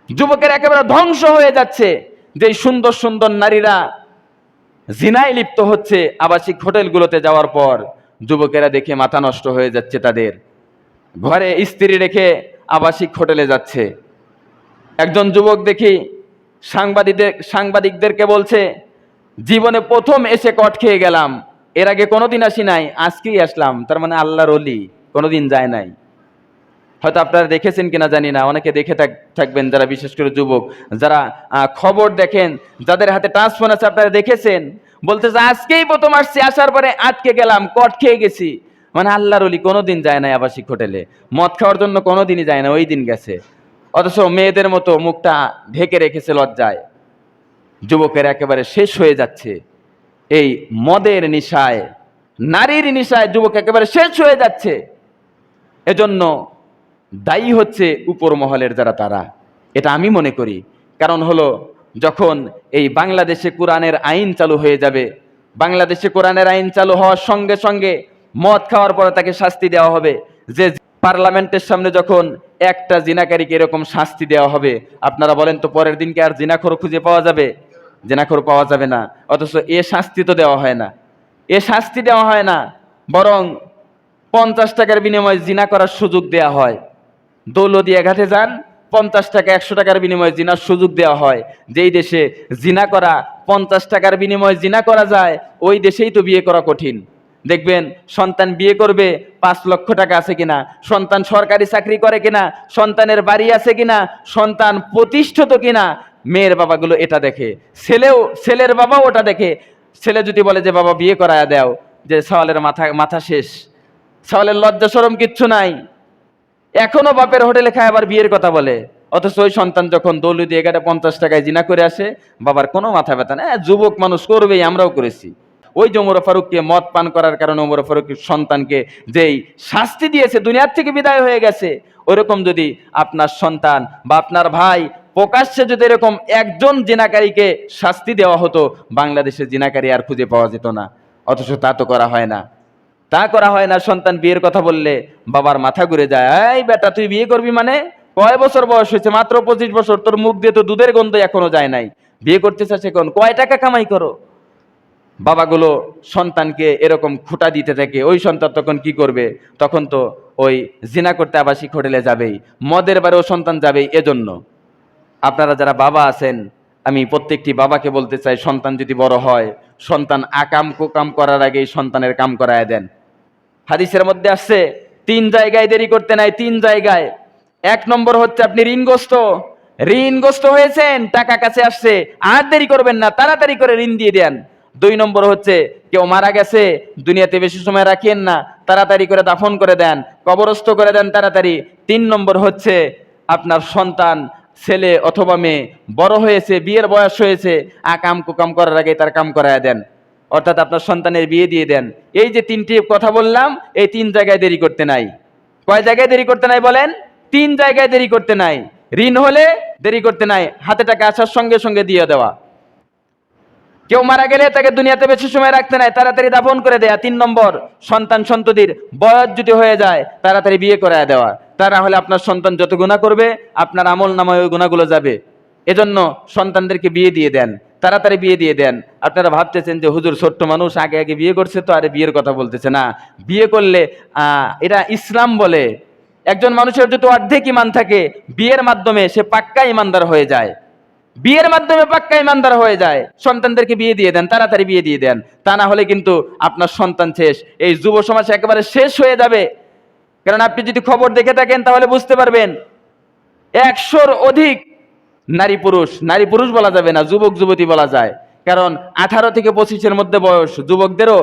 যুবকের একেবারে ধ্বংস হয়ে যাচ্ছে। যে সুন্দর সুন্দর নারীরা জিনায় লিপ্ত হচ্ছে আবাসিক হোটেলগুলোতে যাওয়ার পর, যুবকেরা দেখে মাথা নষ্ট হয়ে যাচ্ছে। তাদের ঘরে স্ত্রী রেখে আবাসিক হোটেলে যাচ্ছে। একজন যুবক দেখি সাংবাদিকদেরকে বলছে, জীবনে প্রথম এসে কট খেয়ে গেলাম, এর আগে কোনোদিন আসি নাই, আজকেই আসলাম। তার মানে আল্লাহর ওলি, কোনোদিন যায় নাই। হয়তো আপনারা দেখেছেন কিনা জানি না, অনেকে দেখে থাকবেন যারা বিশেষ করে যুবক, যারা খবর দেখেন, যাদের হাতে টাচফোন আছে, আপনারা দেখেছেন, বলতেছে আজকেই প্রথম আসছি, আসার পরে আটকে গেলাম, কট খেয়ে গেছি। মানে আল্লাহর ওলি কোনোদিন যায় নাই আবাসিক হোটেলে, মদ খাওয়ার জন্য কোনোদিনই যায় না, ওই দিন গেছে। অথচ মেয়েদের মতো মুখটা ঢেকে রেখেছে লজ্জায়। যুবকের একেবারে শেষ হয়ে যাচ্ছে এই মদের নেশায়, নারীর নেশায়, যুবক একেবারে শেষ হয়ে যাচ্ছে। এজন্য দায়ী হচ্ছে উপর মহলের যারা, তারা, এটা আমি মনে করি। কারণ হলো, যখন এই বাংলাদেশে কোরআনের আইন চালু হয়ে যাবে, বাংলাদেশে কোরআনের আইন চালু হওয়ার সঙ্গে সঙ্গে মদ খাওয়ার পরে তাকে শাস্তি দেওয়া হবে। যে পার্লামেন্টের সামনে যখন একটা জিনাকারীকে এরকম শাস্তি দেওয়া হবে, আপনারা বলেন তো পরের দিনকে আর জিনাখোর খুঁজে পাওয়া যাবে? জিনাখোর পাওয়া যাবে না। অথচ এ শাস্তি তো দেওয়া হয় না, এ শাস্তি দেওয়া হয় না, বরং 50 টাকার বিনিময়ে জিনা করার সুযোগ দেওয়া হয়। দৌলতদিয়া ঘাটে যান, 50 টাকা 100 টাকার বিনিময়ে জিনার সুযোগ দেওয়া হয়। যেই দেশে জিনা করা 50 টাকার বিনিময়ে জিনা করা যায়, ওই দেশেই তো বিয়ে করা কঠিন। দেখবেন সন্তান বিয়ে করবে 5 লক্ষ টাকা আছে কিনা, সন্তান সরকারি চাকরি করে কিনা, সন্তানের বাড়ি আছে কিনা, সন্তান প্রতিষ্ঠিত কিনা, মেয়ের বাবাগুলো এটা দেখে, ছেলের বাবাও ওটা দেখে। ছেলে যদি বলে যে বাবা বিয়ে করায়া দাও, যে সওয়ালের মাথা শেষ, সওয়ালের লজ্জা শরম কিচ্ছু নাই, এখনো বাপের হোটেলে খায় আবার বিয়ের কথা বলে। অথচ ওই সন্তান যখন দৌলতদিয়া ঘাটে 50 টাকায় জিনা করে আসে, বাবার কোনো মাথা ব্যথা না, যুবক মানুষ করবেই, আমরাও করেছি। ওই যে ওমর ফারুককে মদ পান করার কারণে ওমর ফারুকের সন্তানকে যেই শাস্তি দিয়েছে, দুনিয়ার থেকে বিদায় হয়ে গেছে, ওইরকম যদি আপনার সন্তান বা আপনার ভাই প্রকাশ্যে যদি এরকম একজন জিনাকারীকে শাস্তি দেওয়া হতো, বাংলাদেশের জিনাকারী আর খুঁজে পাওয়া যেত না। অথচ তা তো করা হয় না, তা করা হয় না। সন্তান বিয়ের কথা বললে বাবার মাথা ঘুরে যায়। এই বেটা, তুই বিয়ে করবি মানে? কয় বছর বয়স হয়েছে? মাত্র 25 বছর, তোর মুখ দিয়ে তো দুধের গন্ধ এখনো যায় নাই, বিয়ে করতে চাস এখন? কয় টাকা কামাই করো? বাবাগুলো সন্তানকে এরকম খুঁটা দিতে থাকে। ওই সন্তান তখন কি করবে? তখন তো ওই জিনা করতে আবাসিক হোটেলে যাবেই, মদের বারেও সন্তান যাবেই। এজন্য আপনারা যারা বাবা আছেন, আমি প্রত্যেকটি বাবাকে বলতে চাই, সন্তান যদি বড় হয়, সন্তান আকাম কুকাম করার আগেই সন্তানের কাম করায় দেন। হাদিসের মধ্যে আসছে 3 জায়গায় দেরি করতে নাই, 3 জায়গায়। 1 নম্বর হচ্ছে আপনি ঋণগ্রস্ত হয়েছেন, টাকা কাছে আসছে, আর দেরি করবেন না, তাড়াতাড়ি করে ঋণ দিয়ে দেন। 2 নম্বর হচ্ছে কেউ মারা গেছে, দুনিয়াতে বেশি সময় রাখেন না, তাড়াতাড়ি করে দাফন করে দেন, কবরস্থ করে দেন তাড়াতাড়ি। 3 নম্বর হচ্ছে আপনার সন্তান, ছেলে অথবা মেয়ে বড় হয়েছে, বিয়ের বয়স হয়েছে, আকাম কুকাম করার আগে তার কাম করায় দেন, অর্থাৎ আপনার সন্তানের বিয়ে দিয়ে দেন। এই যে 3টি কথা বললাম, এই 3 জায়গায় দেরি করতে নাই। কয় জায়গায় দেরি করতে নাই বলেন? 3 জায়গায় দেরি করতে নাই। ঋণ হলে দেরি করতে নাই, হাতে টাকা আসার সঙ্গে সঙ্গে দিয়ে দেওয়া। কেউ মারা গেলে তাকে দুনিয়াতে বেশি সময় রাখতে নাই, তাড়াতাড়ি দাফন করে দেয়া। 3 নম্বর, সন্তান সন্ততির বয়স যদি হয়ে যায়, তাড়াতাড়ি বিয়ে করায় দেওয়া। তা না হলে আপনার সন্তান যত গুনাহ করবে, আপনার আমল নামায় ওই গুনাহগুলো যাবে। এজন্য সন্তানদেরকে বিয়ে দিয়ে দেন, তাড়াতাড়ি বিয়ে দিয়ে দেন। আপনারা ভাবতেছেন যে হুজুর ছোট্ট মানুষ, আগে আগে বিয়ে করছে তো, আরে বিয়ের কথা বলতেছে না। বিয়ে করলে এটা ইসলাম বলে, একজন মানুষের যদি অর্ধেক ইমান থাকে, বিয়ের মাধ্যমে সে পাক্কা ইমানদার হয়ে যায়, বিয়ের মাধ্যমে পাক্কা ইমানদার হয়ে যায়। সন্তানদেরকে বিয়ে দিয়ে দেন, তাড়াতাড়ি বিয়ে দিয়ে দেন। তা না হলে কিন্তু আপনার সন্তান শেষ, এই যুব সমাজ একেবারে শেষ হয়ে যাবে। কারণ আপনি যদি খবর দেখে থাকেন তাহলে বুঝতে পারবেন, 100-র অধিক নারী পুরুষ বলা যাবে না, যুবক যুবতী বলা যায়। কারণ 18 থেকে 25-এর মধ্যে বয়স যুবকদেরও